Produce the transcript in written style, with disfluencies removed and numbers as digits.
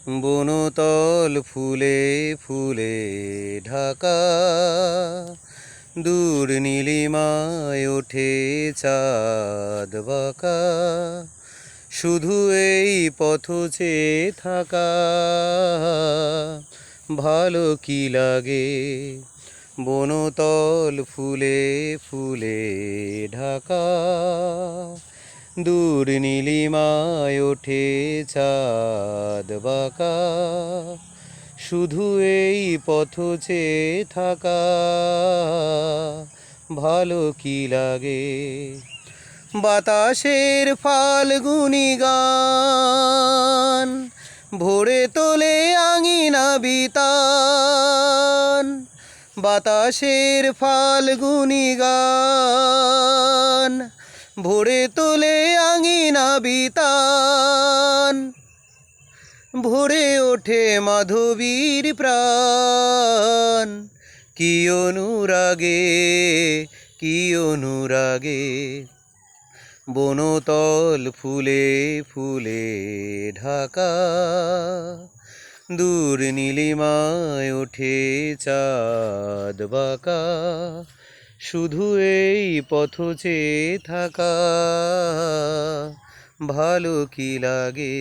বনতল ফুলে ফুলে ঢাকা, দূর নীলিমায় ওঠে চাঁদ বাঁকা, শুধু এই পথ চেয়ে থাকা ভালো কি লাগে। বনতল ফুলে ফুলে ঢাকা, দূর নীলিমায় ওঠে চাঁদ বাঁকা, শুধু এই পথ চেয়ে থাকা ভালো কি লাগে। বাতাসের ফাল্গুনি গান ভোরে তোলে আঙিনা বিতান, বাতাসের ফাল্গুনি গান ভোরে তোলে আঙিনা বিতান, ভোরে ওঠে মাধবীর প্রাণ, কি অনুরাগে কি অনুরাগে। বনতল ফুলে ফুলে ঢাকা, দূর নীলিমায় ওঠে চাঁদ বাঁকা, শুধু এই পথ চেয়ে থাকা ভালো কি লাগে।